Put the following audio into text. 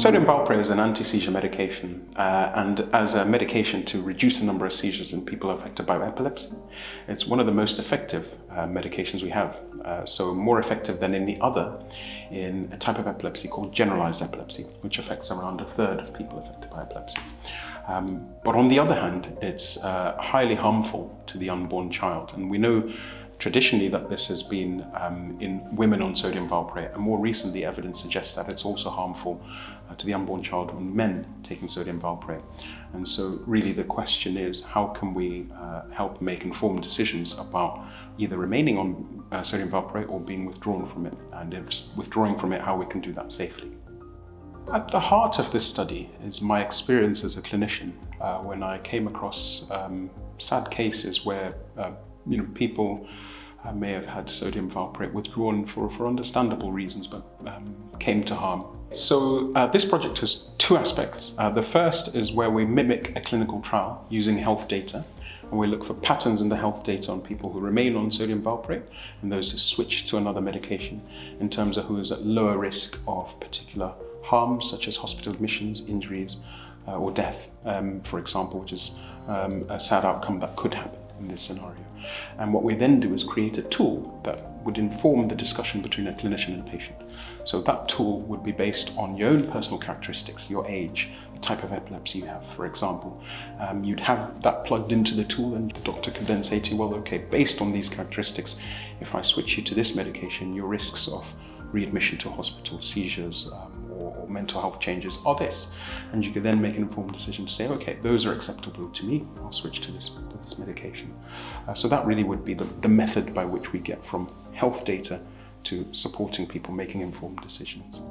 Sodium valproate is an anti-seizure medication, and as a medication to reduce the number of seizures in people affected by epilepsy, it's one of the most effective medications we have. So more effective than any other in a type of epilepsy called generalized epilepsy, which affects around a third of people affected by epilepsy. But on the other hand, it's highly harmful to the unborn child, and we know traditionally that this has been in women on sodium valproate, and more recently evidence suggests that it's also harmful to the unborn child on men taking sodium valproate. And so really the question is, how can we help make informed decisions about either remaining on sodium valproate or being withdrawn from it, and if withdrawing from it, how we can do that safely. At the heart of this study is my experience as a clinician when I came across sad cases where people may have had sodium valproate withdrawn for understandable reasons, but came to harm. So this project has two aspects. The first is where we mimic a clinical trial using health data, and we look for patterns in the health data on people who remain on sodium valproate and those who switch to another medication in terms of who is at lower risk of particular harms such as hospital admissions, injuries, or death, for example, which is a sad outcome that could happen in this scenario. And what we then do is create a tool that would inform the discussion between a clinician and a patient. So that tool would be based on your own personal characteristics, your age, the type of epilepsy you have, for example. You'd have that plugged into the tool, and the doctor could then say to you, well, okay, based on these characteristics, if I switch you to this medication, your risks of readmission to hospital, seizures, or mental health changes are this. And you could then make an informed decision to say, okay, those are acceptable to me, I'll switch to this medication. So that really would be the method by which we get from health data to supporting people making informed decisions.